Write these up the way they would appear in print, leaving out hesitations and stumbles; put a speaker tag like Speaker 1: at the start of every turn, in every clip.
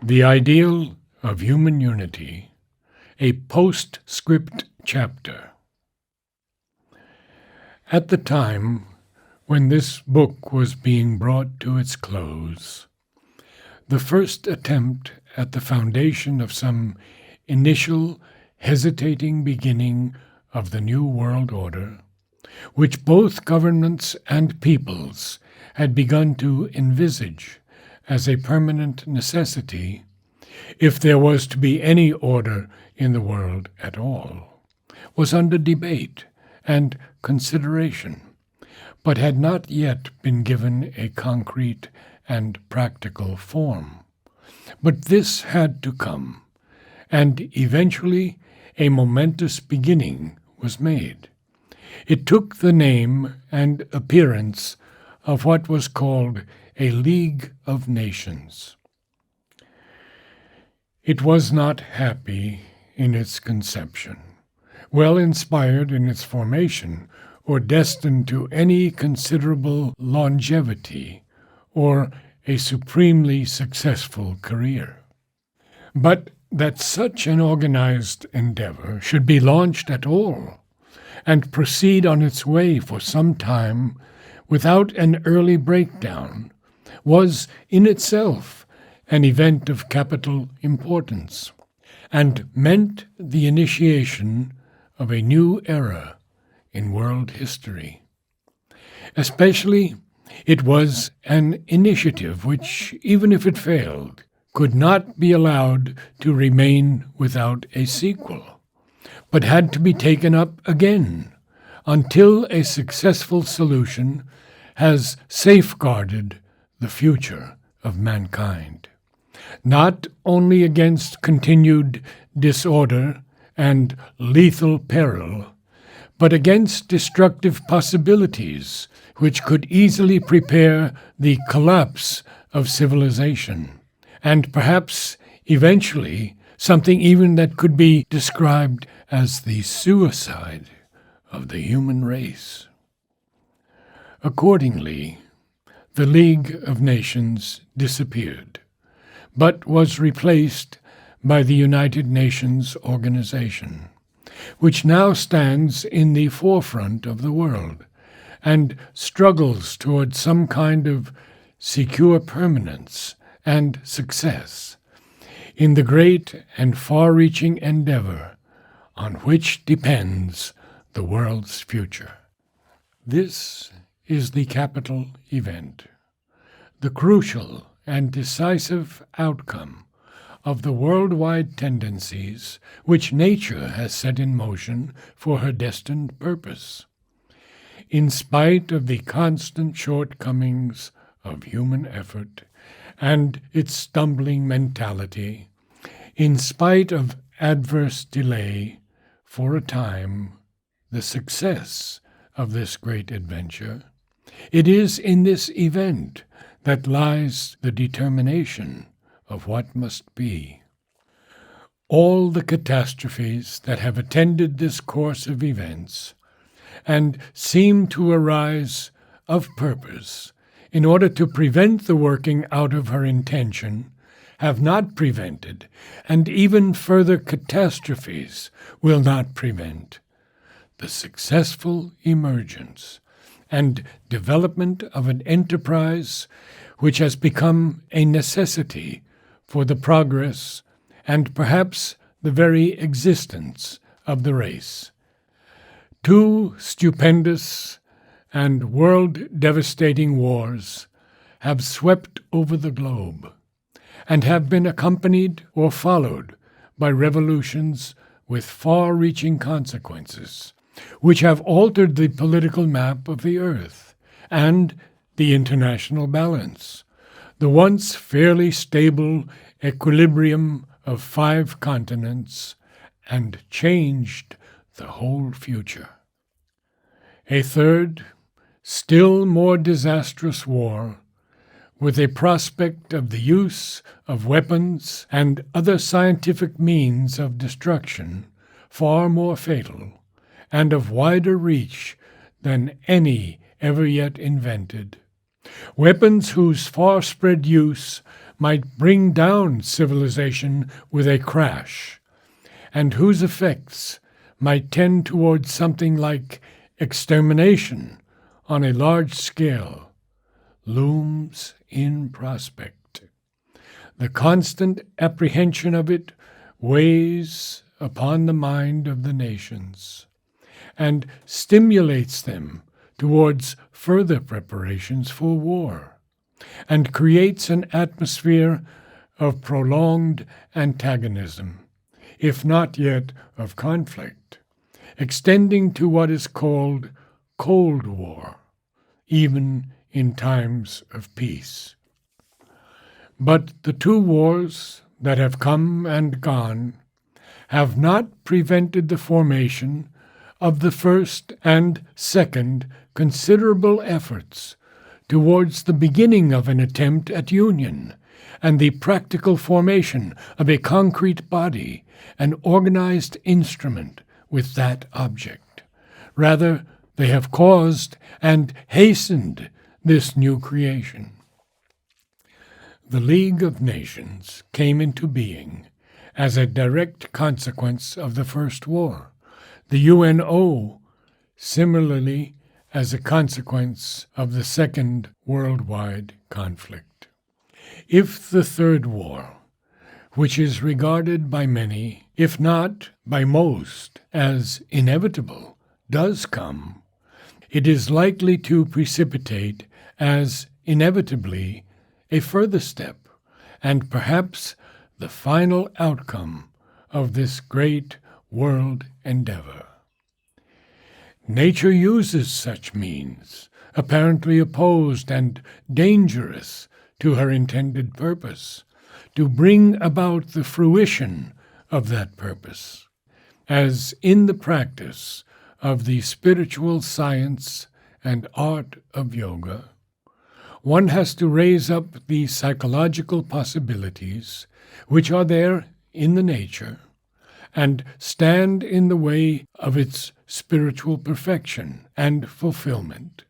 Speaker 1: The Ideal of Human Unity, a Postscript chapter. At the time when this book was being brought to its close, the first attempt at the foundation of some initial, hesitating beginning of the New World Order, which both governments and peoples had begun to envisage as a permanent necessity, if there was to be any order in the world at all, was under debate and consideration, but had not yet been given a concrete and practical form. But this had to come, and eventually a momentous beginning was made. It took the name and appearance of what was called a League of Nations. It was not happy in its conception, well inspired in its formation, or destined to any considerable longevity or a supremely successful career. But that such an organized endeavor should be launched at all and proceed on its way for some time without an early breakdown was in itself an event of capital importance, and meant the initiation of a new era in world history. Especially, it was an initiative which, even if it failed, could not be allowed to remain without a sequel, but had to be taken up again until a successful solution has safeguarded the future of mankind, not only against continued disorder and lethal peril, but against destructive possibilities which could easily prepare the collapse of civilization, and perhaps eventually something even that could be described as the suicide of the human race. Accordingly, the League of Nations disappeared, but was replaced by the United Nations Organization, which now stands in the forefront of the world and struggles toward some kind of secure permanence and success in the great and far-reaching endeavor on which depends the world's future. This is the capital event, the crucial and decisive outcome of the worldwide tendencies which nature has set in motion for her destined purpose. In spite of the constant shortcomings of human effort and its stumbling mentality, in spite of adverse delay, for a time, the success of this great adventure, it is in this event that lies the determination of what must be. All the catastrophes that have attended this course of events and seem to arise of purpose in order to prevent the working out of her intention have not prevented, and even further catastrophes will not prevent, the successful emergence and development of an enterprise which has become a necessity for the progress and perhaps the very existence of the race. Two stupendous and world-devastating wars have swept over the globe and have been accompanied or followed by revolutions with far-reaching consequences, which have altered the political map of the earth and the international balance, the once fairly stable equilibrium of 5 continents, and changed the whole future. A third, still more disastrous war, with a prospect of the use of weapons and other scientific means of destruction far more fatal and of wider reach than any ever yet invented, weapons whose far-spread use might bring down civilization with a crash, and whose effects might tend towards something like extermination on a large scale, looms in prospect. The constant apprehension of it weighs upon the mind of the nations and stimulates them towards further preparations for war, and creates an atmosphere of prolonged antagonism, if not yet of conflict, extending to what is called Cold War, even in times of peace. But the two wars that have come and gone have not prevented the formation of the first and second considerable efforts towards the beginning of an attempt at union and the practical formation of a concrete body, an organized instrument with that object. Rather, they have caused and hastened this new creation. The League of Nations came into being as a direct consequence of the First War, the UNO similarly as a consequence of the Second Worldwide Conflict. If the Third War, which is regarded by many, if not by most, as inevitable, does come, it is likely to precipitate as inevitably a further step, and perhaps the final outcome of this great world endeavor. Nature uses such means, apparently opposed and dangerous to her intended purpose, to bring about the fruition of that purpose, as in the practice of the spiritual science and art of yoga, one has to raise up the psychological possibilities which are there in the nature and stand in the way of its spiritual perfection and fulfillment,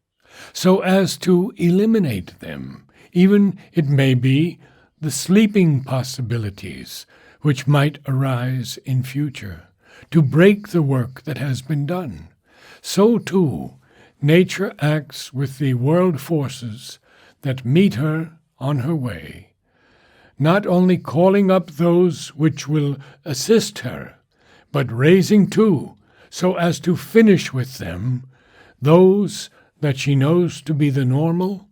Speaker 1: so as to eliminate them, even, it may be, the sleeping possibilities which might arise in future, to break the work that has been done. So, too, nature acts with the world forces that meet her on her way, not only calling up those which will assist her, but raising too, so as to finish with them, those that she knows to be the normal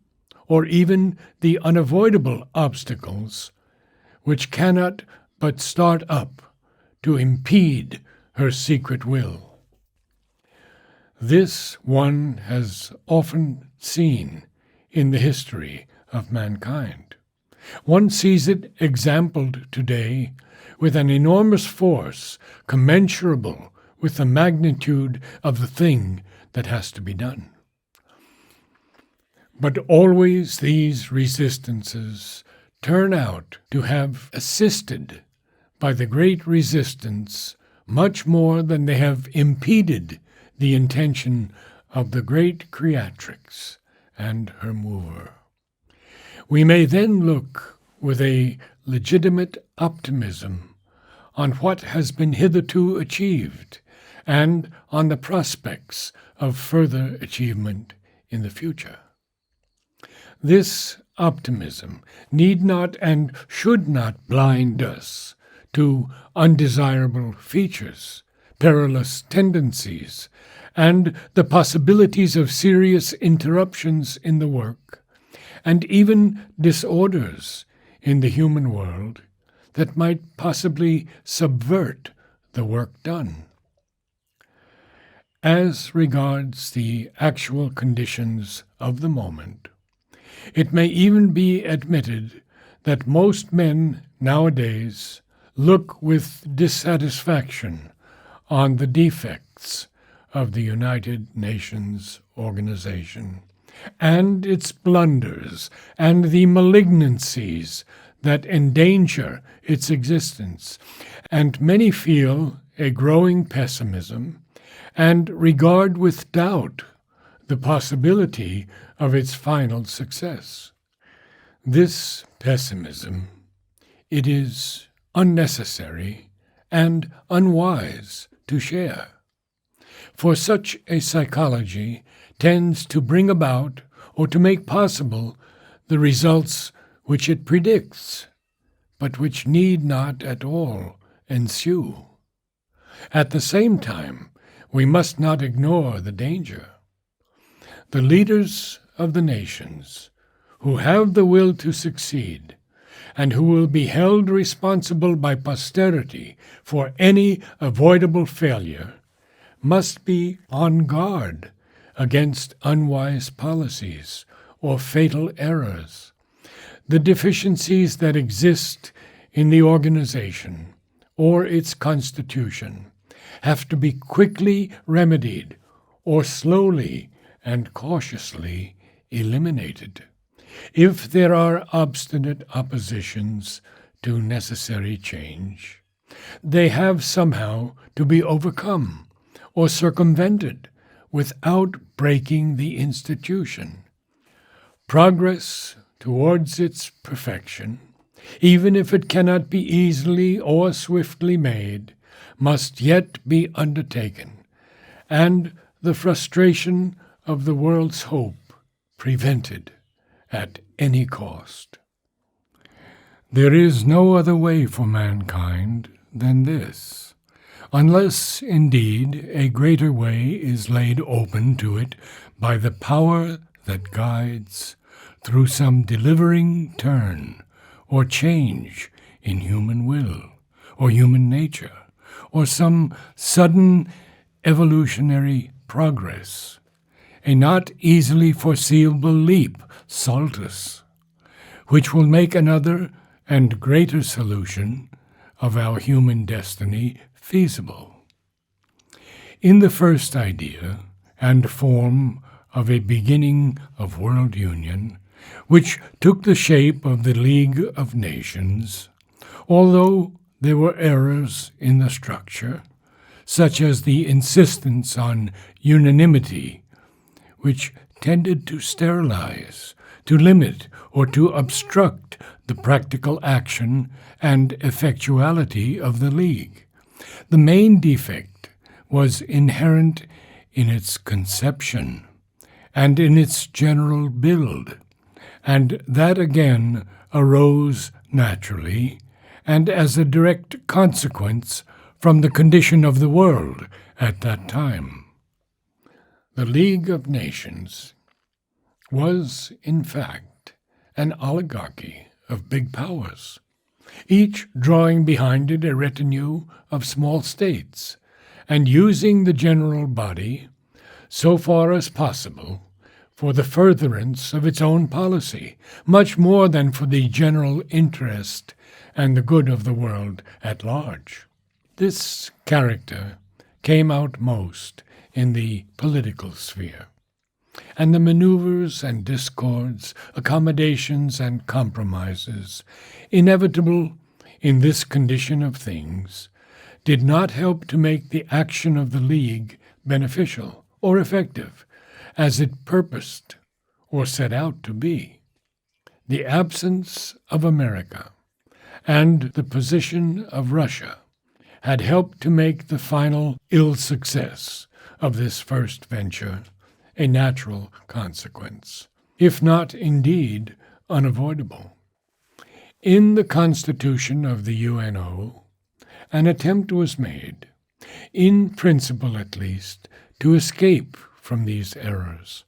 Speaker 1: or even the unavoidable obstacles which cannot but start up to impede her secret will. This one has often seen in the history of mankind. One sees it exampled today with an enormous force commensurable with the magnitude of the thing that has to be done. But always these resistances turn out to have assisted by the great resistance much more than they have impeded the intention of the great creatrix and her mover. We may then look with a legitimate optimism on what has been hitherto achieved and on the prospects of further achievement in the future. This optimism need not and should not blind us to undesirable features, perilous tendencies, and the possibilities of serious interruptions in the work, and even disorders in the human world that might possibly subvert the work done. As regards the actual conditions of the moment, it may even be admitted that most men nowadays look with dissatisfaction on the defects of the United Nations organization and its blunders and the malignancies that endanger its existence, and many feel a growing pessimism and regard with doubt the possibility of its final success. This pessimism, it is unnecessary and unwise to share, for such a psychology tends to bring about or to make possible the results which it predicts, but which need not at all ensue. At the same time, we must not ignore the danger. The leaders of the nations, who have the will to succeed, and who will be held responsible by posterity for any avoidable failure, must be on guard against unwise policies or fatal errors. The deficiencies that exist in the organization or its constitution have to be quickly remedied or slowly and cautiously eliminated. If there are obstinate oppositions to necessary change, they have somehow to be overcome or circumvented without breaking the institution. Progress towards its perfection, even if it cannot be easily or swiftly made, must yet be undertaken, and the frustration of the world's hope prevented at any cost. There is no other way for mankind than this, unless indeed a greater way is laid open to it by the power that guides through some delivering turn or change in human will or human nature, or some sudden evolutionary progress, a not easily foreseeable leap, saltus, which will make another and greater solution of our human destiny feasible. In the first idea and form of a beginning of world union, which took the shape of the League of Nations, although there were errors in the structure, such as the insistence on unanimity, which tended to sterilize, to limit, or to obstruct the practical action and effectuality of the League. The main defect was inherent in its conception and in its general build, and that again arose naturally and as a direct consequence from the condition of the world at that time. The League of Nations was, in fact, an oligarchy of big powers, each drawing behind it a retinue of small states, and using the general body, so far as possible, for the furtherance of its own policy, much more than for the general interest and the good of the world at large. This character came out most in the political sphere, and the maneuvers and discords, accommodations and compromises, inevitable in this condition of things, did not help to make the action of the League beneficial or effective, as it purposed or set out to be. The absence of America and the position of Russia had helped to make the final ill success of this first venture a natural consequence, if not indeed unavoidable. In the Constitution of the UNO, an attempt was made, in principle at least, to escape from these errors.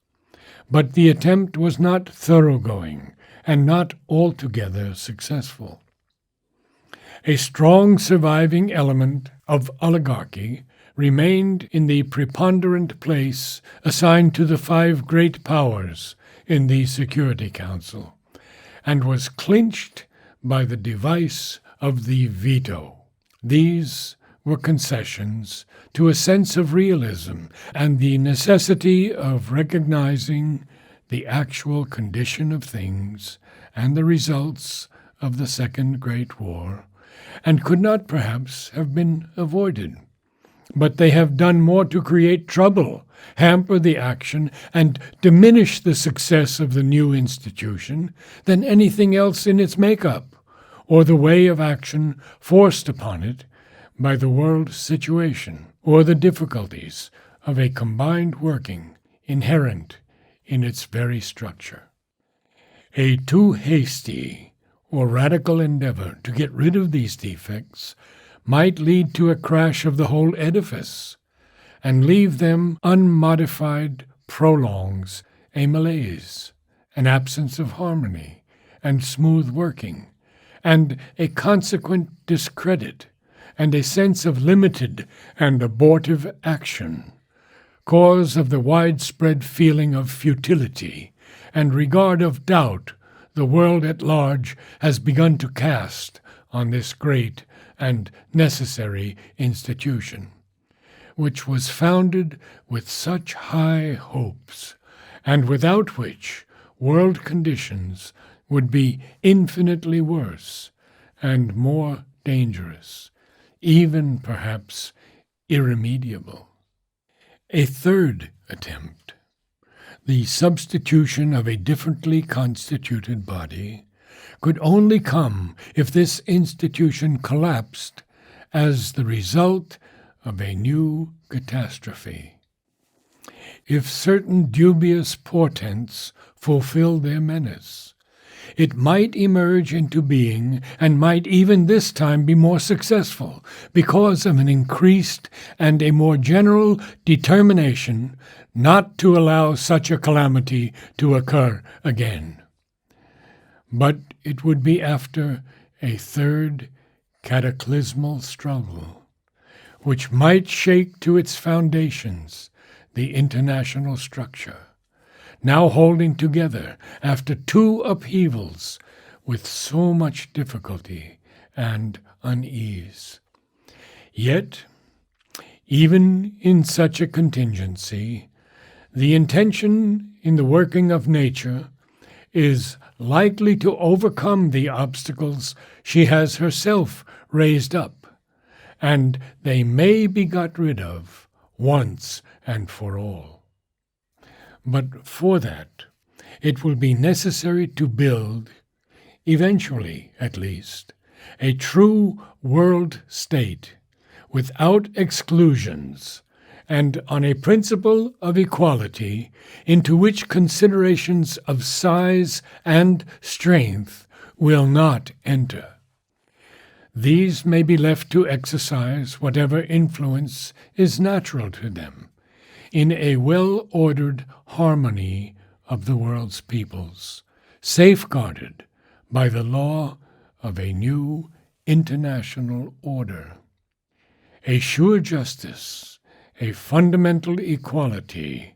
Speaker 1: But the attempt was not thoroughgoing and not altogether successful. A strong surviving element of oligarchy remained in the preponderant place assigned to the 5 great powers in the Security Council, and was clinched by the device of the veto. These were concessions to a sense of realism and the necessity of recognizing the actual condition of things and the results of the Second Great War, and could not perhaps have been avoided. but they have done more to create trouble, hamper the action, and diminish the success of the new institution than anything else in its makeup, or the way of action forced upon it by the world situation, or the difficulties of a combined working inherent in its very structure. A too hasty or radical endeavor to get rid of these defects might lead to a crash of the whole edifice, and leave them unmodified prolongs a malaise, an absence of harmony and smooth working, and a consequent discredit, and a sense of limited and abortive action, cause of the widespread feeling of futility and regard of doubt the world at large has begun to cast on this great and necessary institution, which was founded with such high hopes, and without which world conditions would be infinitely worse and more dangerous, even perhaps irremediable. A third attempt, the substitution of a differently constituted body, could only come if this institution collapsed as the result of a new catastrophe. If certain dubious portents fulfill their menace, it might emerge into being and might even this time be more successful because of an increased and a more general determination not to allow such a calamity to occur again. But it would be after a third cataclysmal struggle, which might shake to its foundations the international structure, now holding together after two upheavals with so much difficulty and unease. Yet, even in such a contingency, the intention in the working of nature is likely to overcome the obstacles she has herself raised up, and they may be got rid of once and for all. But for that, it will be necessary to build, eventually at least, a true world state without exclusions and on a principle of equality into which considerations of size and strength will not enter. These may be left to exercise whatever influence is natural to them in a well-ordered harmony of the world's peoples, safeguarded by the law of a new international order. A sure justice, a fundamental equality,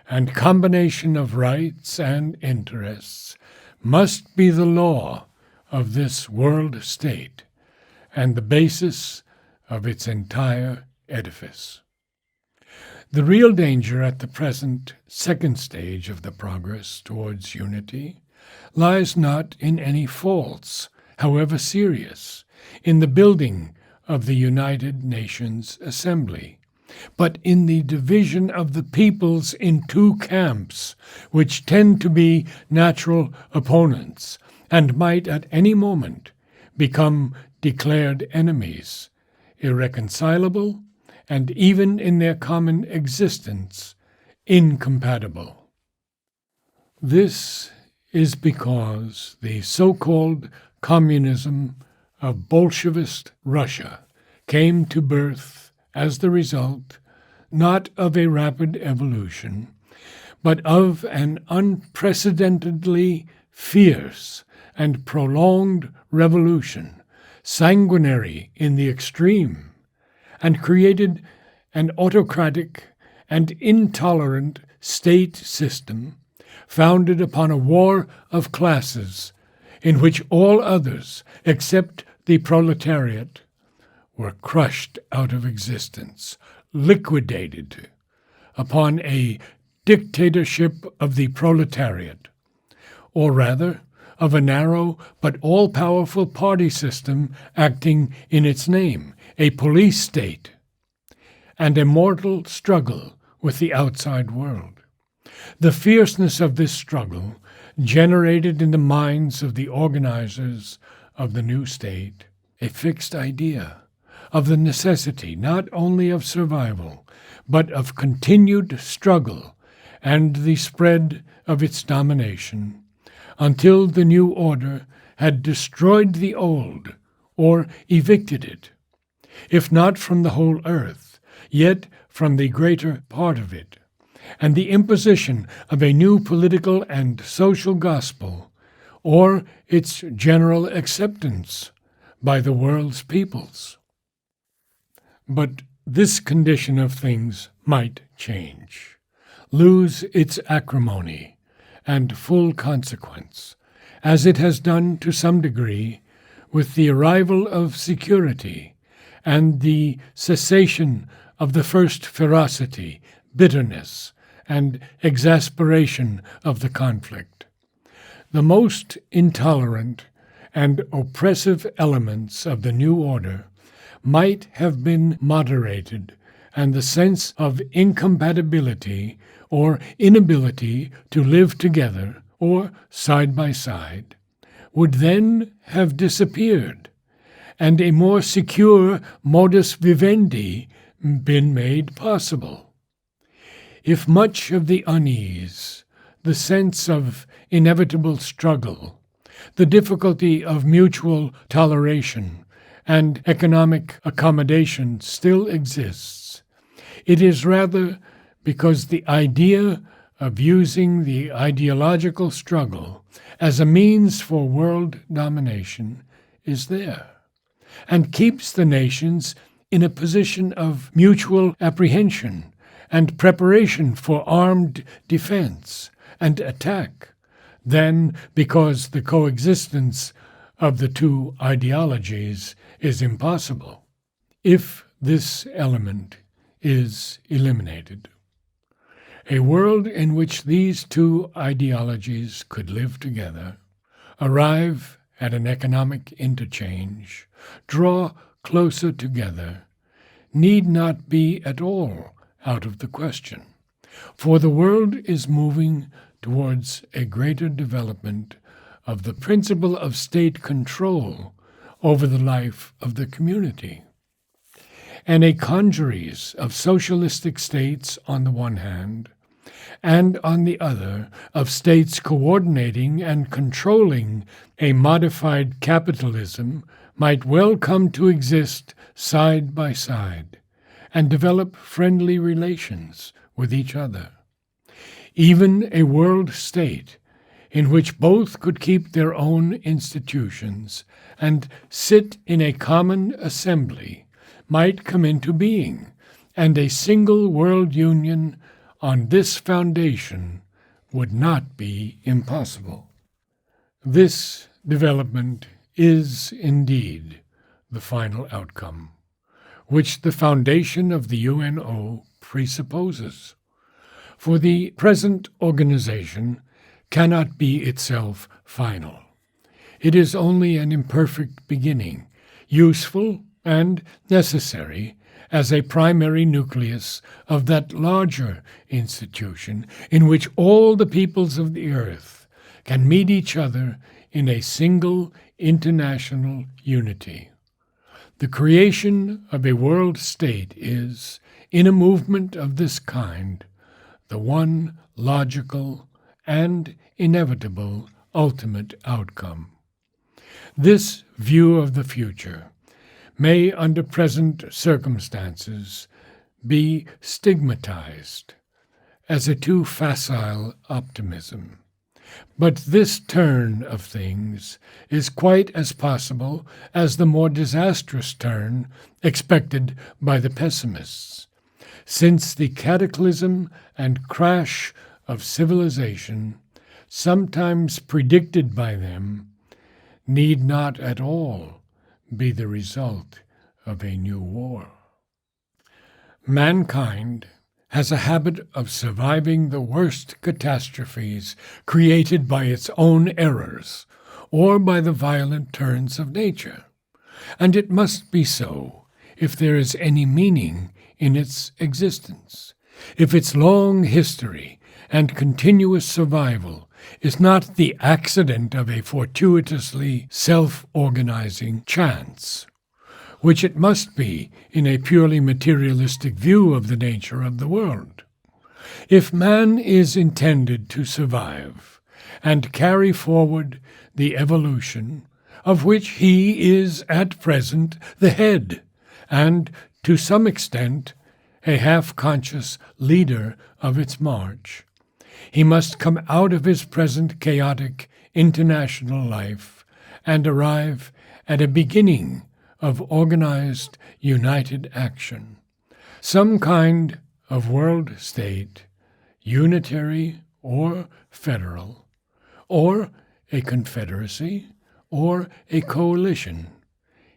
Speaker 1: and combination of rights and interests must be the law of this world state and the basis of its entire edifice. The real danger at the present second stage of the progress towards unity lies not in any faults, however serious, in the building of the United Nations Assembly, but in the division of the peoples in two camps, which tend to be natural opponents and might at any moment become declared enemies, irreconcilable, and even in their common existence, incompatible. This is because the so-called communism of Bolshevist Russia came to birth as the result not of a rapid evolution, but of an unprecedentedly fierce and prolonged revolution, sanguinary in the extreme, and created an autocratic and intolerant state system founded upon a war of classes in which all others, except the proletariat, were crushed out of existence, liquidated upon a dictatorship of the proletariat, or rather of a narrow but all-powerful party system acting in its name, a police state, and a mortal struggle with the outside world. The fierceness of this struggle generated in the minds of the organizers of the new state a fixed idea of the necessity not only of survival, but of continued struggle and the spread of its domination until the new order had destroyed the old or evicted it, if not from the whole earth, yet from the greater part of it, and the imposition of a new political and social gospel, or its general acceptance by the world's peoples. But this condition of things might change, lose its acrimony and full consequence, as it has done to some degree with the arrival of security and the cessation of the first ferocity, bitterness, and exasperation of the conflict. The most intolerant and oppressive elements of the new order might have been moderated, and the sense of incompatibility or inability to live together or side by side would then have disappeared, and a more secure modus vivendi been made possible. If much of the unease, the sense of inevitable struggle, the difficulty of mutual toleration and economic accommodation still exists, it is rather because the idea of using the ideological struggle as a means for world domination is there, and keeps the nations in a position of mutual apprehension and preparation for armed defense and attack, than because the coexistence of the two ideologies is impossible. If this element is eliminated, a world in which these two ideologies could live together, arrive at an economic interchange, draw closer together, need not be at all out of the question, for the world is moving towards a greater development of the principle of state control over the life of the community, and a congeries of socialistic states on the one hand, and on the other of states coordinating and controlling a modified capitalism might well come to exist side by side and develop friendly relations with each other. Even a world state in which both could keep their own institutions and sit in a common assembly might come into being, and a single world union on this foundation would not be impossible. This development is indeed the final outcome, which the foundation of the UNO presupposes. For the present organization cannot be itself final. It is only an imperfect beginning, useful and necessary as a primary nucleus of that larger institution in which all the peoples of the earth can meet each other in a single international unity. The creation of a world state is, in a movement of this kind, the one logical and inevitable ultimate outcome. This view of the future may, under present circumstances, be stigmatized as a too facile optimism. But this turn of things is quite as possible as the more disastrous turn expected by the pessimists, since the cataclysm and crash of civilization, sometimes predicted by them, need not at all be the result of a new war. Mankind has a habit of surviving the worst catastrophes created by its own errors or by the violent turns of nature, and it must be so if there is any meaning in its existence, if its long history and continuous survival is not the accident of a fortuitously self-organizing chance, which it must be in a purely materialistic view of the nature of the world. If man is intended to survive and carry forward the evolution of which he is at present the head, and to some extent a half-conscious leader of its march, he must come out of his present chaotic international life and arrive at a beginning of organized, united action, some kind of world state, unitary or federal, or a confederacy, or a coalition,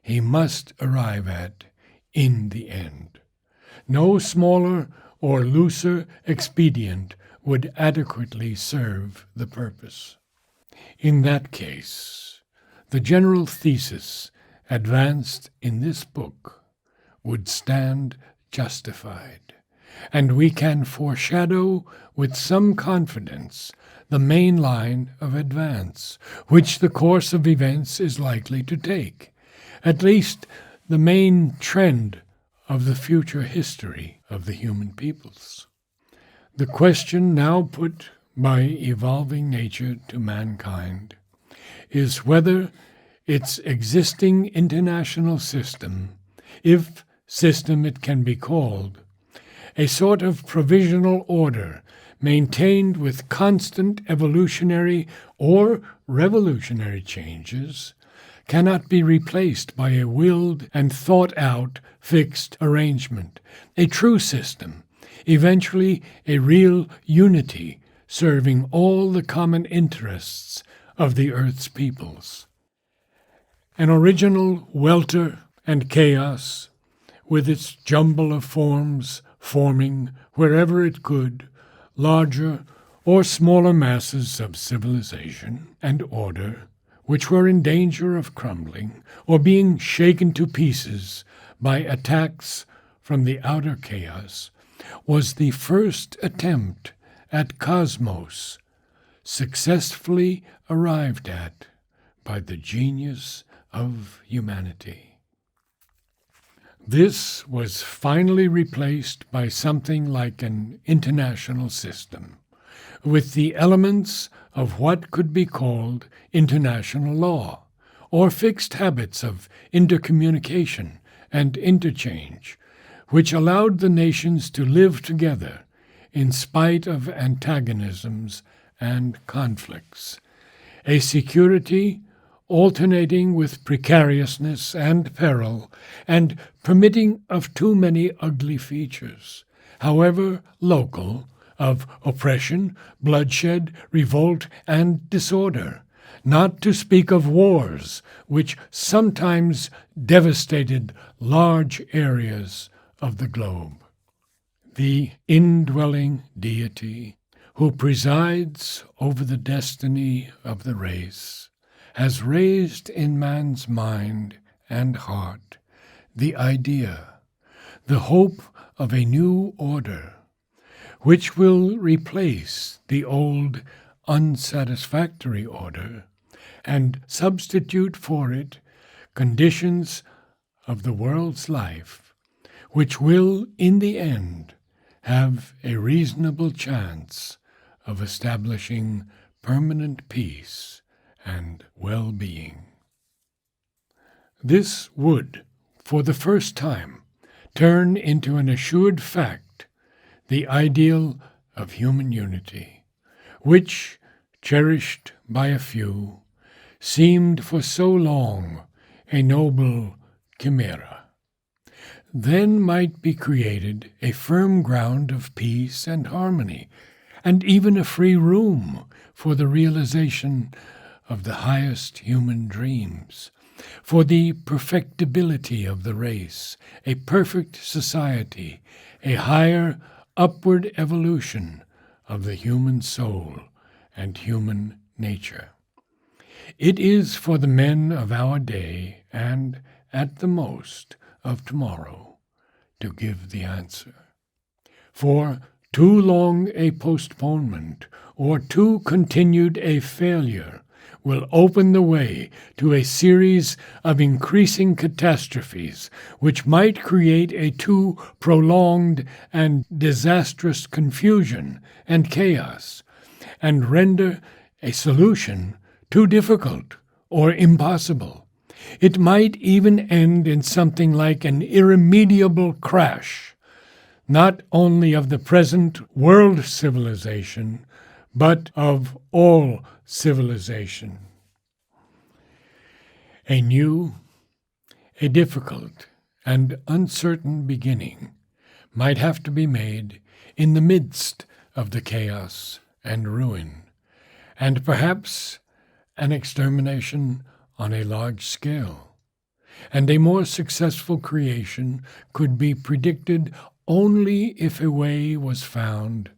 Speaker 1: he must arrive at in the end. No smaller or looser expedient would adequately serve the purpose. In that case, the general thesis advanced in this book would stand justified, and we can foreshadow with some confidence the main line of advance which the course of events is likely to take, at least the main trend of the future history of the human peoples. The question now put by evolving nature to mankind is whether its existing international system, if system it can be called, a sort of provisional order maintained with constant evolutionary or revolutionary changes, cannot be replaced by a willed and thought-out fixed arrangement, a true system, eventually a real unity serving all the common interests of the earth's peoples. An original welter and chaos, with its jumble of forms forming, wherever it could, larger or smaller masses of civilization and order, which were in danger of crumbling or being shaken to pieces by attacks from the outer chaos, was the first attempt at cosmos successfully arrived at by the genius of humanity. This was finally replaced by something like an international system, with the elements of what could be called international law, or fixed habits of intercommunication and interchange, which allowed the nations to live together in spite of antagonisms and conflicts, a security alternating with precariousness and peril, and permitting of too many ugly features, however local, of oppression, bloodshed, revolt, and disorder, not to speak of wars, which sometimes devastated large areas of the globe. The indwelling deity who presides over the destiny of the race has raised in man's mind and heart the idea, the hope of a new order, which will replace the old unsatisfactory order and substitute for it conditions of the world's life which will, in the end, have a reasonable chance of establishing permanent peace and well-being. This would, for the first time, turn into an assured fact the ideal of human unity, which, cherished by a few, seemed for so long a noble chimera. Then might be created a firm ground of peace and harmony, and even a free room for the realization of the highest human dreams, for the perfectibility of the race, a perfect society, a higher upward evolution of the human soul and human nature. It is for the men of our day, and, at the most, of tomorrow to give the answer. For too long a postponement or too continued a failure will open the way to a series of increasing catastrophes which might create a too prolonged and disastrous confusion and chaos, and render a solution too difficult or impossible. It might even end in something like an irremediable crash, not only of the present world civilization, but of all civilization. A new, a difficult, and uncertain beginning might have to be made in the midst of the chaos and ruin, and perhaps an extermination on a large scale. And a more successful creation could be predicted only if a way was found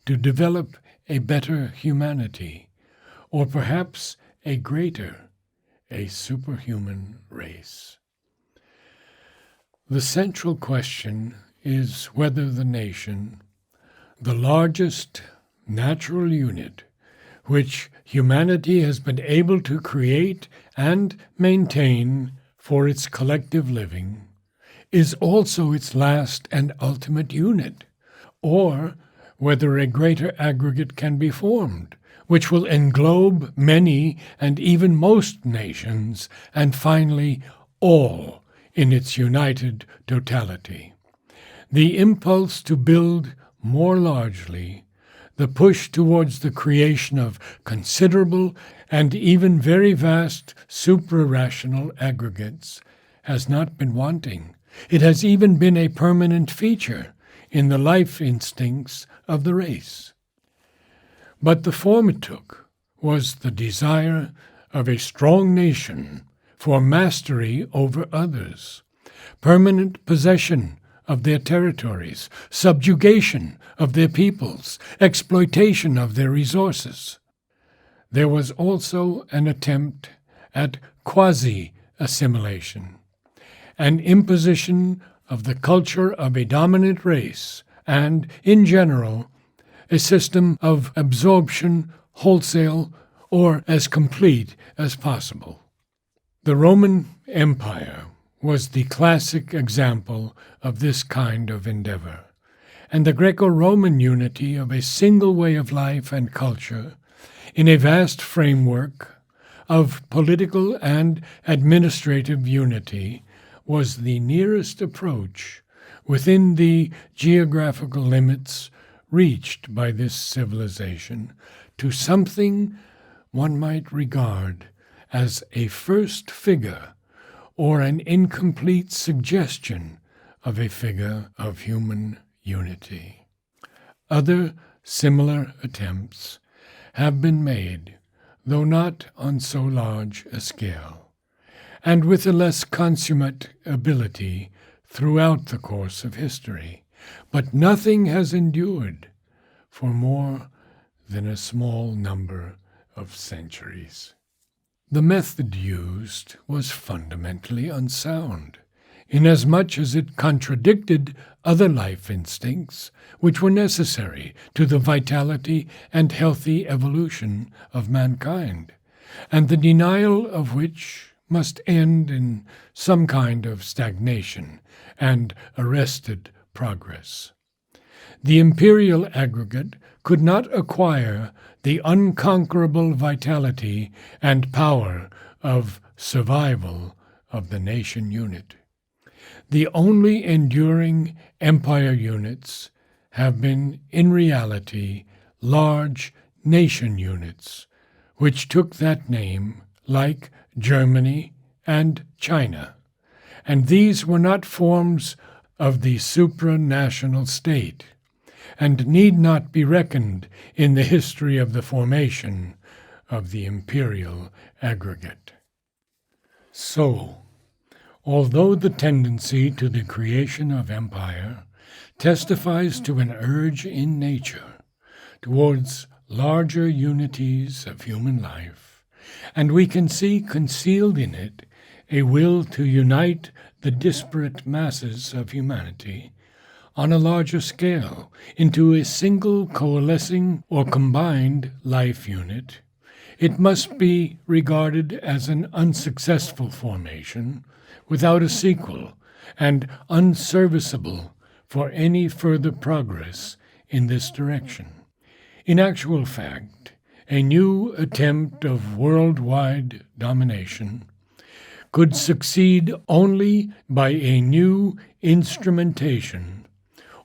Speaker 1: to develop a better humanity, or perhaps a greater, a superhuman race. The central question is whether the nation, the largest natural unit which humanity has been able to create and maintain for its collective living, is also its last and ultimate unit, or whether a greater aggregate can be formed, which will englobe many and even most nations, and finally all in its united totality. The impulse to build more largely, the push towards the creation of considerable and even very vast suprarational aggregates has not been wanting. It has even been a permanent feature in the life instincts of the race. But the form it took was the desire of a strong nation for mastery over others, permanent possession of their territories, subjugation of their peoples, exploitation of their resources. There was also an attempt at quasi-assimilation, an imposition of the culture of a dominant race, and, in general, a system of absorption, wholesale, or as complete as possible. The Roman Empire was the classic example of this kind of endeavor, and the Greco-Roman unity of a single way of life and culture in a vast framework of political and administrative unity was the nearest approach within the geographical limits reached by this civilization to something one might regard as a first figure or an incomplete suggestion of a figure of human unity. Other similar attempts have been made, though not on so large a scale, and with a less consummate ability throughout the course of history, but nothing has endured for more than a small number of centuries. The method used was fundamentally unsound, inasmuch as it contradicted other life instincts which were necessary to the vitality and healthy evolution of mankind, and the denial of which must end in some kind of stagnation and arrested progress. The imperial aggregate could not acquire the unconquerable vitality and power of survival of the nation unit. The only enduring empire units have been, in reality, large nation units, which took that name, like Germany and China, and these were not forms of the supranational state, and need not be reckoned in the history of the formation of the imperial aggregate. So, although the tendency to the creation of empire testifies to an urge in nature towards larger unities of human life, and we can see concealed in it a will to unite the disparate masses of humanity on a larger scale into a single coalescing or combined life unit, it must be regarded as an unsuccessful formation without a sequel and unserviceable for any further progress in this direction. In actual fact, a new attempt of worldwide domination could succeed only by a new instrumentation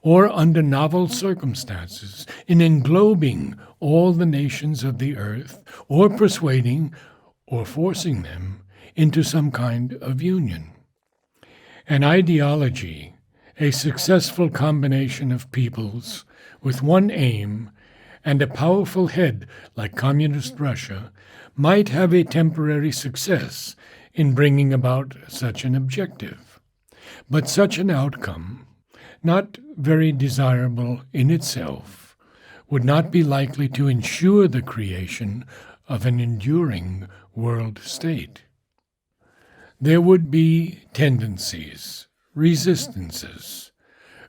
Speaker 1: or under novel circumstances in englobing all the nations of the earth or persuading or forcing them into some kind of union. An ideology, a successful combination of peoples with one aim and a powerful head like Communist Russia, might have a temporary success in bringing about such an objective. But such an outcome, not very desirable in itself, would not be likely to ensure the creation of an enduring world state. There would be tendencies, resistances,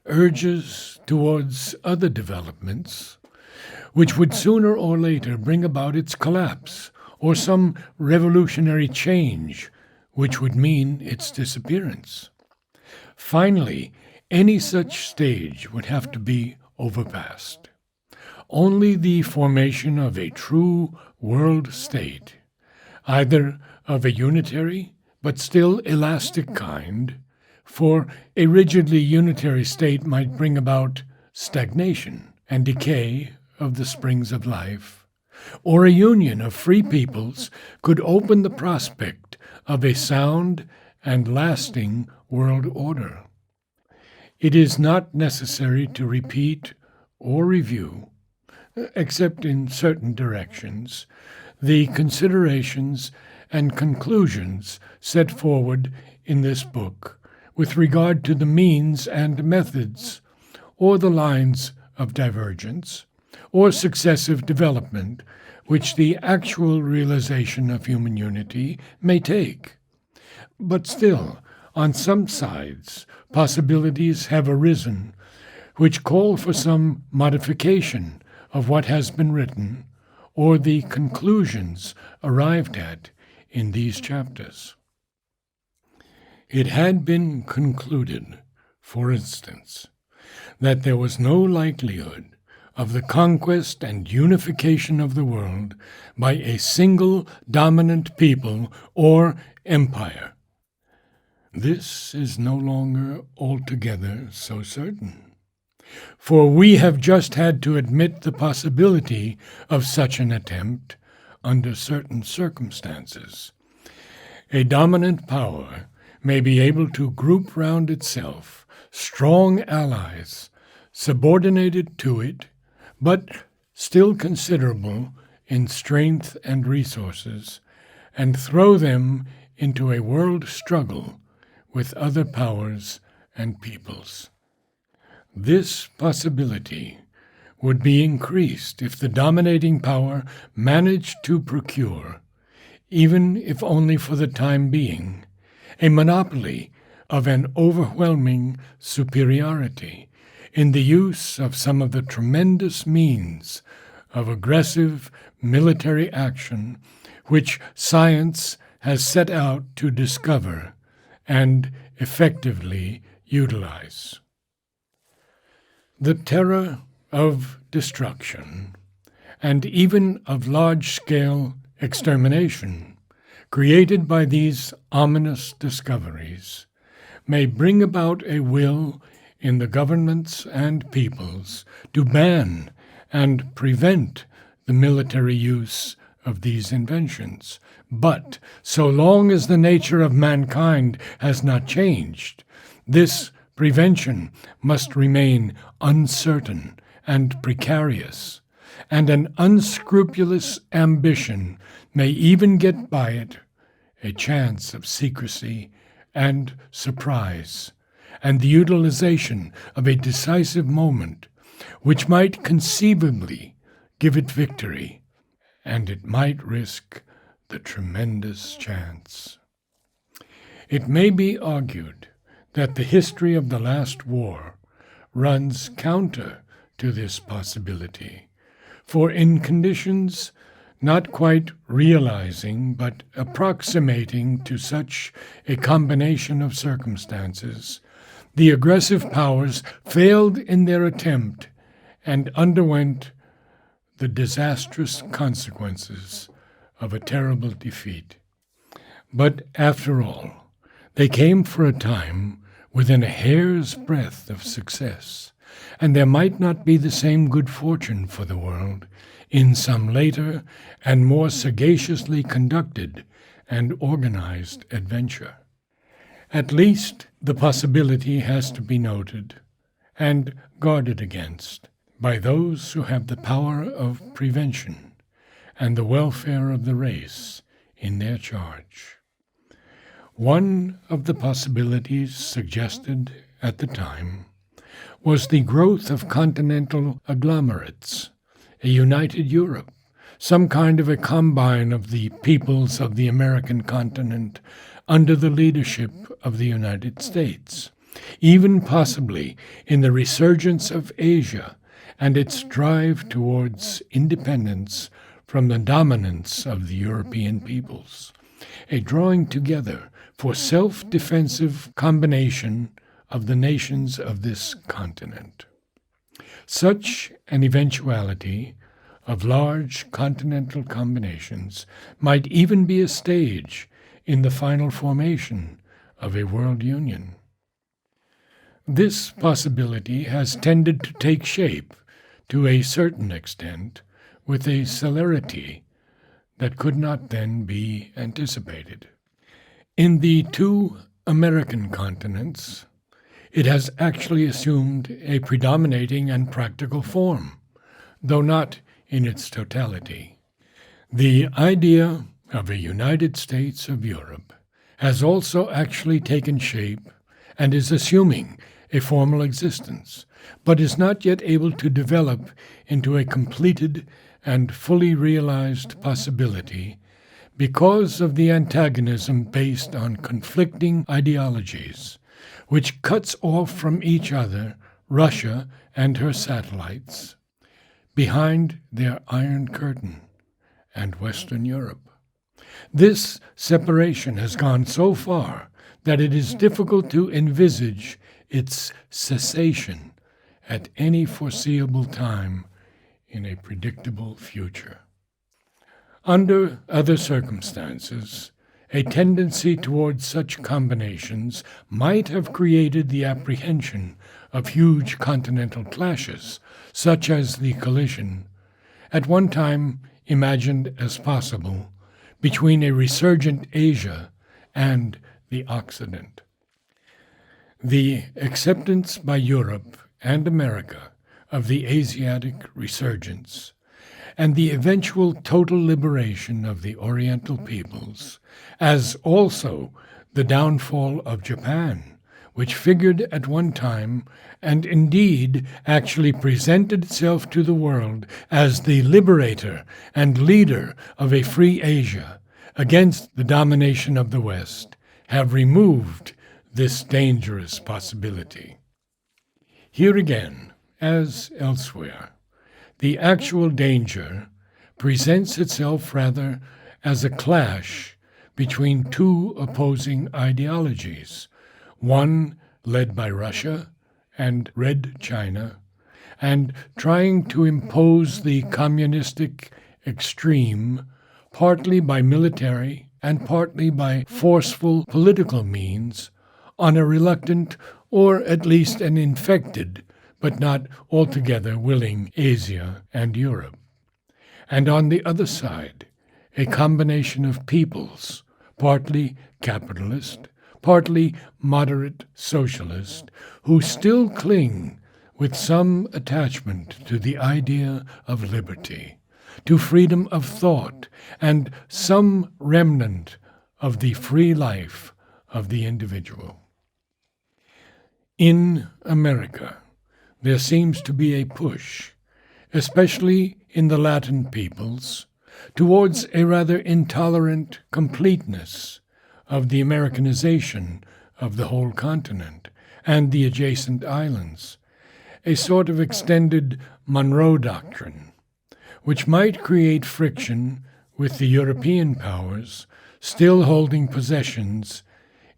Speaker 1: urges towards other developments, which would sooner or later bring about its collapse or some revolutionary change which would mean its disappearance. Finally, any such stage would have to be overpassed. Only the formation of a true world state, either of a unitary but still elastic kind, for a rigidly unitary state might bring about stagnation and decay of the springs of life, or a union of free peoples could open the prospect of a sound and lasting world order. It is not necessary to repeat or review, except in certain directions, the considerations and conclusions set forward in this book with regard to the means and methods, or the lines of divergence, or successive development which the actual realization of human unity may take. But still, on some sides, possibilities have arisen which call for some modification of what has been written or the conclusions arrived at in these chapters. It had been concluded, for instance, that there was no likelihood of the conquest and unification of the world by a single dominant people or empire. This is no longer altogether so certain, for we have just had to admit the possibility of such an attempt under certain circumstances. A dominant power may be able to group round itself strong allies subordinated to it, but still considerable in strength and resources, and throw them into a world struggle with other powers and peoples. This possibility would be increased if the dominating power managed to procure, even if only for the time being, a monopoly of an overwhelming superiority in the use of some of the tremendous means of aggressive military action which science has set out to discover and effectively utilize. The terror of destruction, and even of large-scale extermination, created by these ominous discoveries, may bring about a will in the governments and peoples to ban and prevent the military use of these inventions. But so long as the nature of mankind has not changed, this prevention must remain uncertain and precarious, and an unscrupulous ambition may even get by it a chance of secrecy and surprise, and the utilization of a decisive moment which might conceivably give it victory, and it might risk the tremendous chance. It may be argued that the history of the last war runs counter to this possibility, for in conditions not quite realizing but approximating to such a combination of circumstances, the aggressive powers failed in their attempt and underwent the disastrous consequences of a terrible defeat. But after all, they came for a time within a hair's breadth of success, and there might not be the same good fortune for the world in some later and more sagaciously conducted and organized adventure. At least the possibility has to be noted and guarded against by those who have the power of prevention and the welfare of the race in their charge. One of the possibilities suggested at the time was the growth of continental agglomerates, a united Europe, some kind of a combine of the peoples of the American continent under the leadership of the United States, even possibly in the resurgence of Asia and its drive towards independence from the dominance of the European peoples, a drawing together for self-defensive combination of the nations of this continent. Such an eventuality of large continental combinations might even be a stage in the final formation of a world union. This possibility has tended to take shape to a certain extent with a celerity that could not then be anticipated. In the two American continents, it has actually assumed a predominating and practical form, though not in its totality. The idea of a United States of Europe has also actually taken shape and is assuming a formal existence, but is not yet able to develop into a completed and fully realized possibility because of the antagonism based on conflicting ideologies, which cuts off from each other Russia and her satellites behind their Iron Curtain and Western Europe. This separation has gone so far that it is difficult to envisage its cessation at any foreseeable time in a predictable future. Under other circumstances, a tendency towards such combinations might have created the apprehension of huge continental clashes, such as the collision, at one time imagined as possible, between a resurgent Asia and the Occident. The acceptance by Europe and America of the Asiatic resurgence, and the eventual total liberation of the Oriental peoples, as also the downfall of Japan, which figured at one time and indeed actually presented itself to the world as the liberator and leader of a free Asia against the domination of the West, have removed this dangerous possibility. Here again, as elsewhere, the actual danger presents itself rather as a clash between two opposing ideologies, one led by Russia and Red China, and trying to impose the communistic extreme partly by military and partly by forceful political means on a reluctant or at least an infected but not altogether willing Asia and Europe. And on the other side, a combination of peoples, partly capitalist, partly moderate socialist, who still cling with some attachment to the idea of liberty, to freedom of thought, and some remnant of the free life of the individual. In America, there seems to be a push, especially in the Latin peoples, towards a rather intolerant completeness of the Americanization of the whole continent and the adjacent islands, a sort of extended Monroe Doctrine, which might create friction with the European powers still holding possessions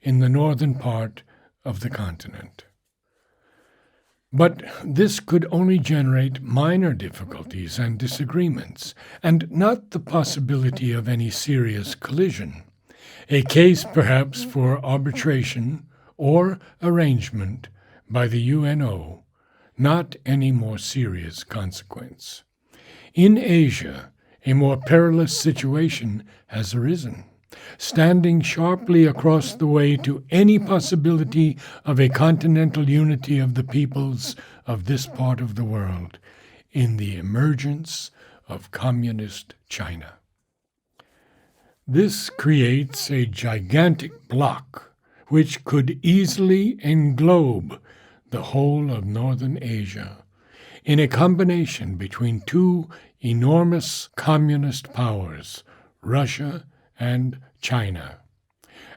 Speaker 1: in the northern part of the continent. But this could only generate minor difficulties and disagreements, and not the possibility of any serious collision, a case perhaps for arbitration or arrangement by the UNO, not any more serious consequence. In Asia, a more perilous situation has arisen, standing sharply across the way to any possibility of a continental unity of the peoples of this part of the world in the emergence of communist China. This creates a gigantic bloc which could easily englobe the whole of northern Asia in a combination between two enormous communist powers, Russia and China,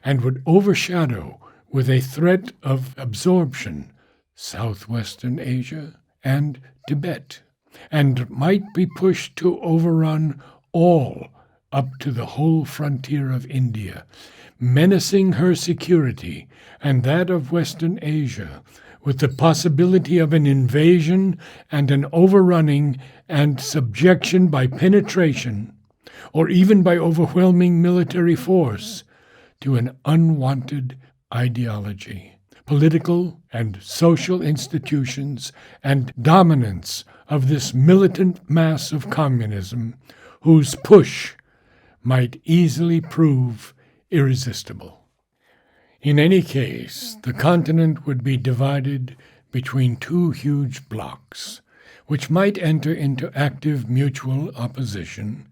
Speaker 1: and would overshadow with a threat of absorption southwestern Asia and Tibet, and might be pushed to overrun all up to the whole frontier of India, menacing her security and that of Western Asia, with the possibility of an invasion and an overrunning and subjection by penetration, or even by overwhelming military force, to an unwanted ideology, political and social institutions, and dominance of this militant mass of communism, whose push might easily prove irresistible. In any case, the continent would be divided between two huge blocs, which might enter into active mutual opposition,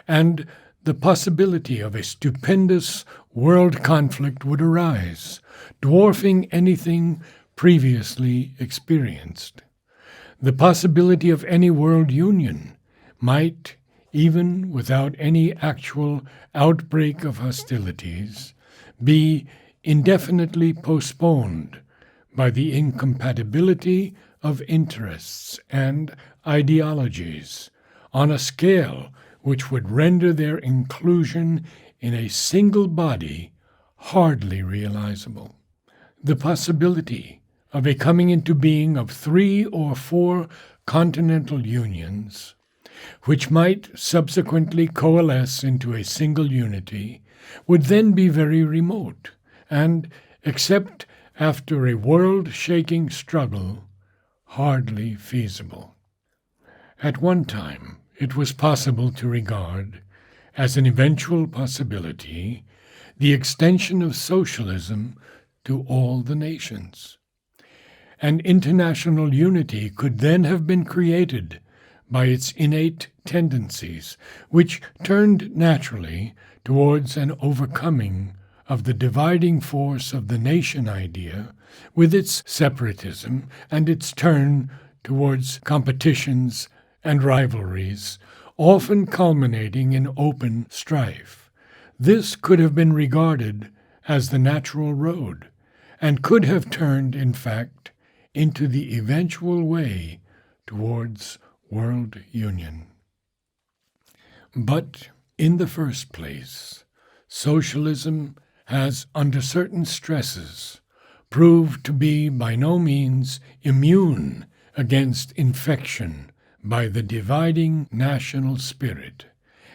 Speaker 1: and the possibility of a stupendous world conflict would arise, dwarfing anything previously experienced. The possibility of any world union might, even without any actual outbreak of hostilities, be indefinitely postponed by the incompatibility of interests and ideologies on a scale which would render their inclusion in a single body hardly realizable. The possibility of a coming into being of 3 or 4 continental unions, which might subsequently coalesce into a single unity, would then be very remote, and, except after a world-shaking struggle, hardly feasible. At one time, it was possible to regard, as an eventual possibility, the extension of socialism to all the nations. And international unity could then have been created by its innate tendencies, which turned naturally towards an overcoming of the dividing force of the nation idea, with its separatism and its turn towards competitions and rivalries, often culminating in open strife. This could have been regarded as the natural road, and could have turned, in fact, into the eventual way towards world union. But, in the first place, socialism has, under certain stresses, proved to be by no means immune against infection by the dividing national spirit,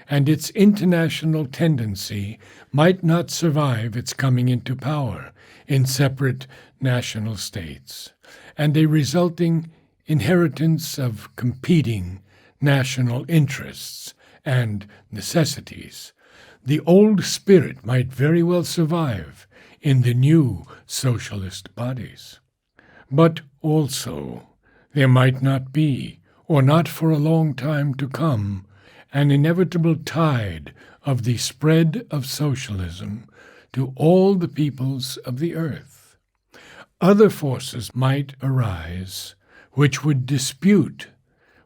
Speaker 1: and its international tendency might not survive its coming into power in separate national states, and a resulting inheritance of competing national interests and necessities. The old spirit might very well survive in the new socialist bodies. But also, there might not be, or not for a long time to come, an inevitable tide of the spread of socialism to all the peoples of the earth. Other forces might arise which would dispute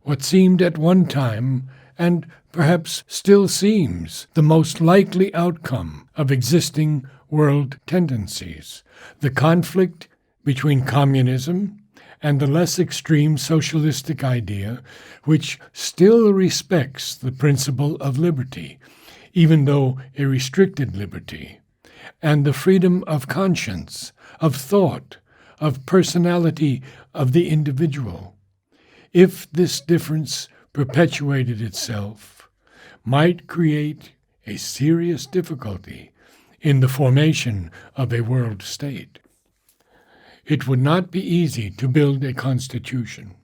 Speaker 1: what seemed at one time, and perhaps still seems, the most likely outcome of existing world tendencies, the conflict between communism and the less extreme socialistic idea, which still respects the principle of liberty, even though a restricted liberty, and the freedom of conscience, of thought, of personality of the individual. If this difference perpetuated itself, might create a serious difficulty in the formation of a world state. It would not be easy to build a constitution,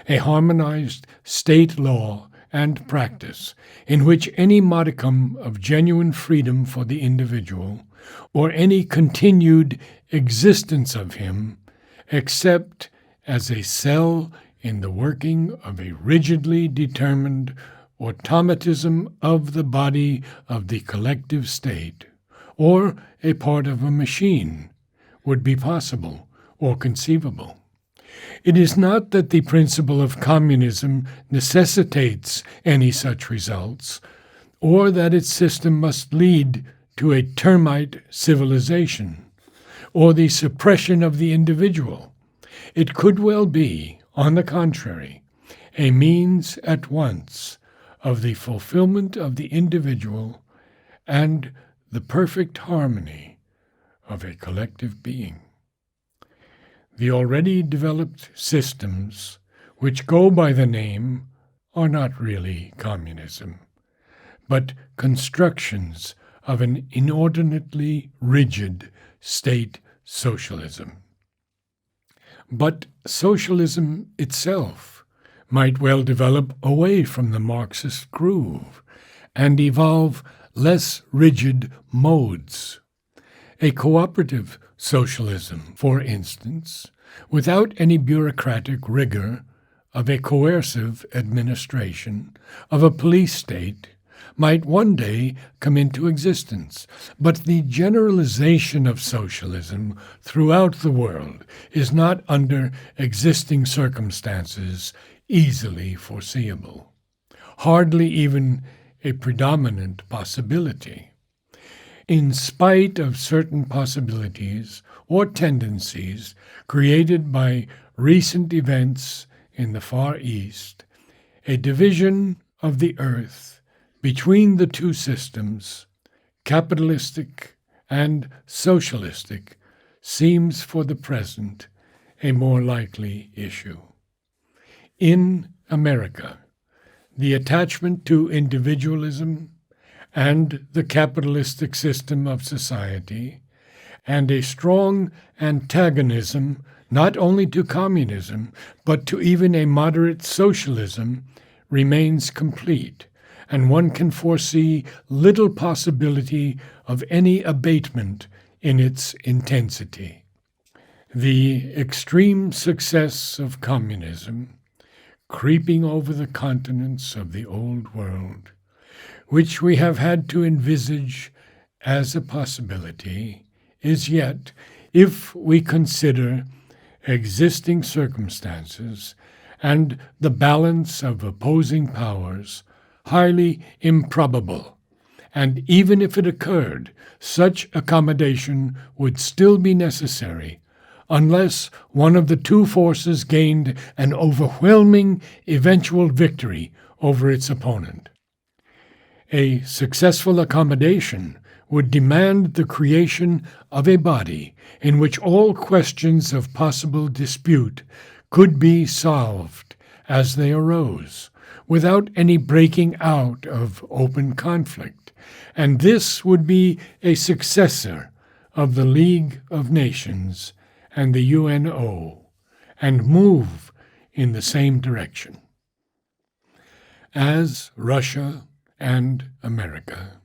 Speaker 1: a harmonized state law and practice in which any modicum of genuine freedom for the individual, or any continued existence of him, except as a cell in the working of a rigidly determined automatism of the body of the collective state, or a part of a machine, would be possible or conceivable. It is not that the principle of communism necessitates any such results, or that its system must lead to a termite civilization, or the suppression of the individual. It could well be, on the contrary, a means at once of the fulfillment of the individual and the perfect harmony of a collective being. The already developed systems which go by the name are not really communism, but constructions of an inordinately rigid state socialism. But socialism itself might well develop away from the Marxist groove and evolve less rigid modes. A cooperative socialism, for instance, without any bureaucratic rigor of a coercive administration, of a police state, might one day come into existence. But the generalization of socialism throughout the world is not under existing circumstances easily foreseeable, hardly even a predominant possibility. In spite of certain possibilities or tendencies created by recent events in the Far East, a division of the earth between the two systems, capitalistic and socialistic, seems for the present a more likely issue. In America, the attachment to individualism and the capitalistic system of society, and a strong antagonism not only to communism, but to even a moderate socialism, remains complete, and one can foresee little possibility of any abatement in its intensity. The extreme success of communism, creeping over the continents of the Old World, which we have had to envisage as a possibility, is yet, if we consider existing circumstances and the balance of opposing powers, highly improbable, and even if it occurred, such accommodation would still be necessary unless one of the two forces gained an overwhelming eventual victory over its opponent. A successful accommodation would demand the creation of a body in which all questions of possible dispute could be solved as they arose, without any breaking out of open conflict, and this would be a successor of the League of Nations and the UNO, and move in the same direction. As Russia and America,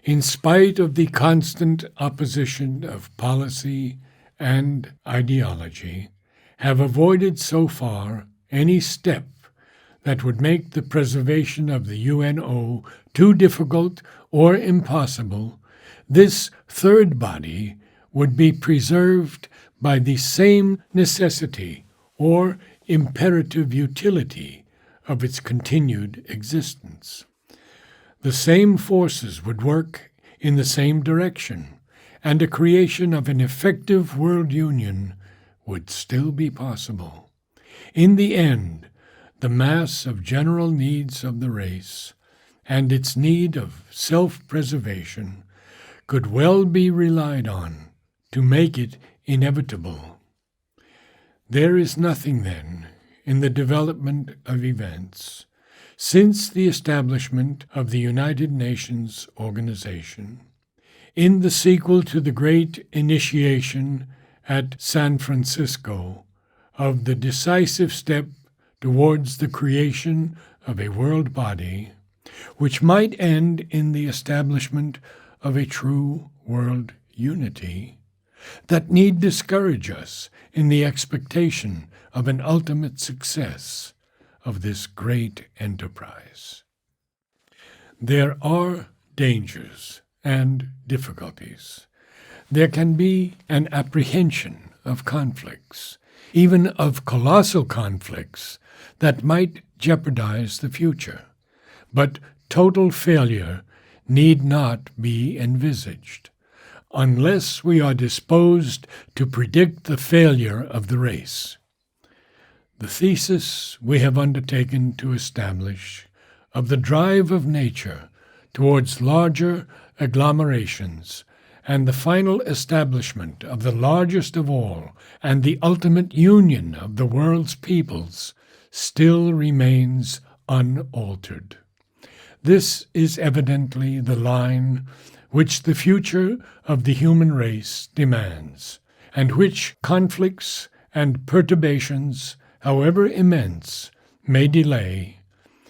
Speaker 1: in spite of the constant opposition of policy and ideology, have avoided so far any step that would make the preservation of the UNO too difficult or impossible, this third body would be preserved by the same necessity or imperative utility of its continued existence. The same forces would work in the same direction, and a creation of an effective world union would still be possible. In the end, the mass of general needs of the race and its need of self-preservation could well be relied on to make it inevitable. There is nothing, then, in the development of events since the establishment of the United Nations Organization, in the sequel to the great initiation at San Francisco of the decisive step towards the creation of a world body, which might end in the establishment of a true world unity, that need discourage us in the expectation of an ultimate success of this great enterprise. There are dangers and difficulties. There can be an apprehension of conflicts, even of colossal conflicts that might jeopardize the future. But total failure need not be envisaged, unless we are disposed to predict the failure of the race. The thesis we have undertaken to establish of the drive of nature towards larger agglomerations and the final establishment of the largest of all and the ultimate union of the world's peoples still remains unaltered. This is evidently the line which the future of the human race demands, and which conflicts and perturbations, however immense, may delay,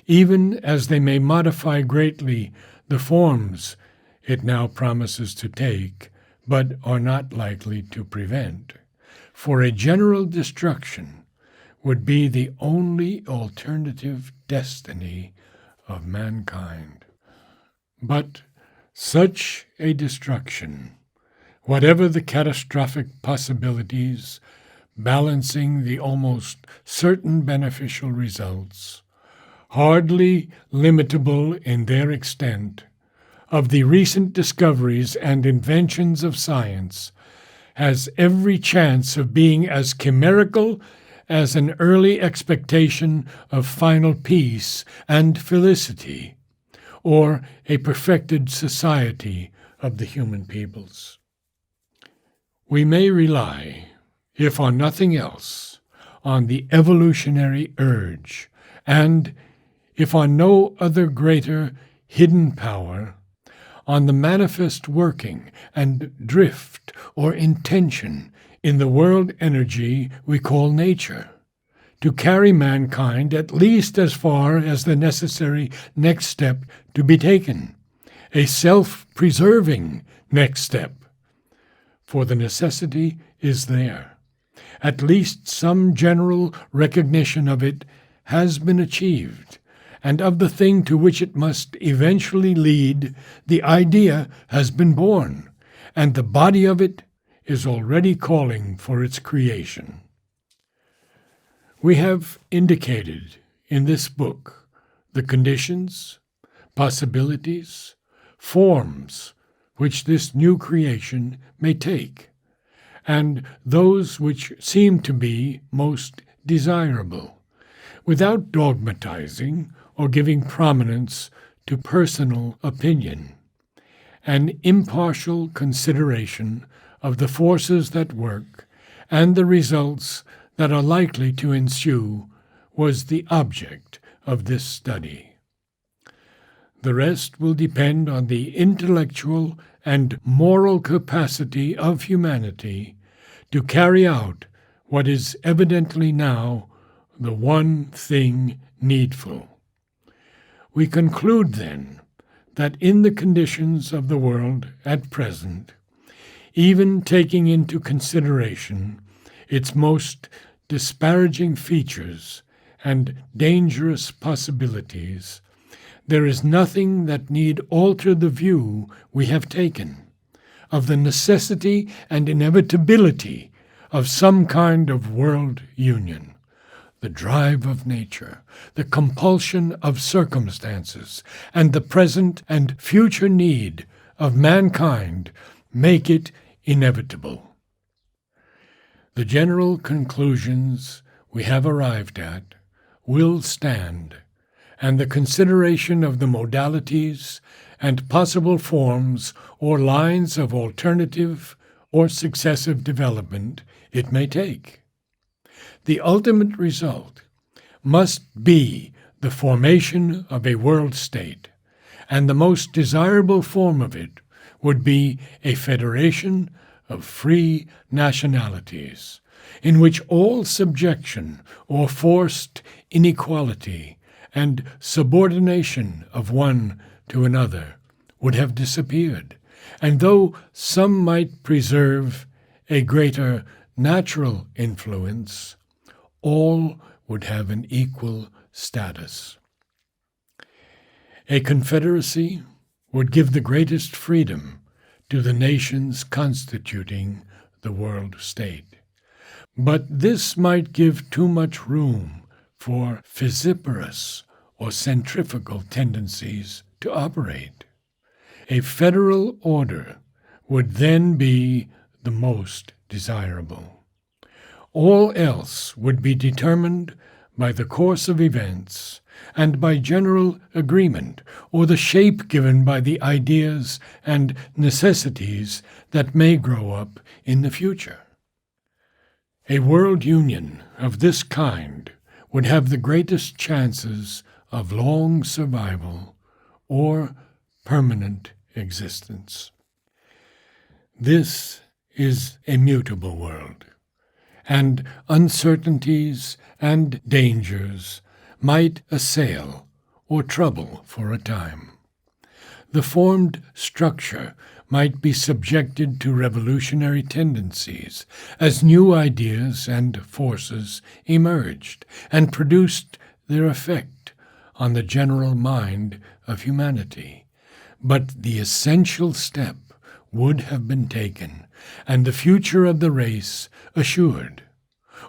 Speaker 1: even as they may modify greatly the forms it now promises to take, but are not likely to prevent. For a general destruction would be the only alternative destiny of mankind. But such a destruction, whatever the catastrophic possibilities, balancing the almost certain beneficial results, hardly limitable in their extent, of the recent discoveries and inventions of science, has every chance of being as chimerical as an early expectation of final peace and felicity, or a perfected society of the human peoples. We may rely, if on nothing else, on the evolutionary urge, and, if on no other greater hidden power, on the manifest working and drift or intention in the world energy we call nature, to carry mankind at least as far as the necessary next step to be taken, a self-preserving next step. For the necessity is there. At least some general recognition of it has been achieved, and of the thing to which it must eventually lead, the idea has been born, and the body of it is already calling for its creation. We have indicated in this book the conditions, possibilities, forms which this new creation may take, and those which seem to be most desirable, without dogmatizing or giving prominence to personal opinion. An impartial consideration of the forces that work and the results that are likely to ensue was the object of this study. The rest will depend on the intellectual and moral capacity of humanity to carry out what is evidently now the one thing needful. We conclude, then, that in the conditions of the world at present, even taking into consideration its most disparaging features and dangerous possibilities, there is nothing that need alter the view we have taken of the necessity and inevitability of some kind of world union. The drive of nature, the compulsion of circumstances, and the present and future need of mankind make it inevitable. The general conclusions we have arrived at will stand, and the consideration of the modalities and possible forms or lines of alternative or successive development it may take. The ultimate result must be the formation of a world state, and the most desirable form of it would be a federation of free nationalities, in which all subjection or forced inequality and subordination of one to another would have disappeared, and though some might preserve a greater natural influence, all would have an equal status. A confederacy would give the greatest freedom to the nations constituting the world state. But this might give too much room for fissiparous or centrifugal tendencies to operate. A federal order would then be the most desirable. All else would be determined by the course of events and by general agreement, or the shape given by the ideas and necessities that may grow up in the future. A world union of this kind would have the greatest chances of long survival or permanent existence. This is a mutable world, and uncertainties and dangers might assail or trouble for a time. The formed structure might be subjected to revolutionary tendencies as new ideas and forces emerged and produced their effect on the general mind of humanity. But the essential step would have been taken, and the future of the race assured,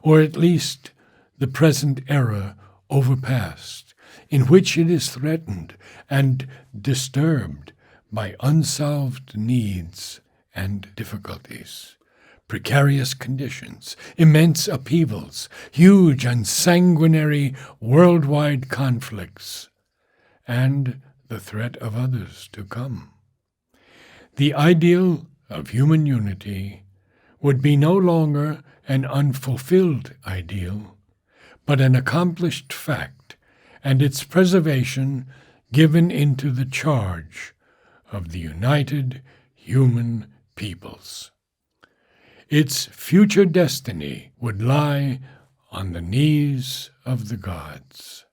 Speaker 1: or at least the present era overpassed, in which it is threatened and disturbed by unsolved needs and difficulties, precarious conditions, immense upheavals, huge and sanguinary worldwide conflicts, and the threat of others to come. The ideal of human unity would be no longer an unfulfilled ideal, but an accomplished fact, and its preservation given into the charge of the united human peoples. Its future destiny would lie on the knees of the gods.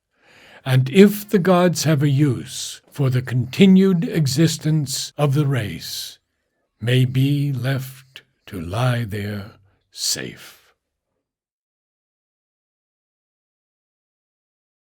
Speaker 1: And if the gods have a use for the continued existence of the race, may be left to lie there safe.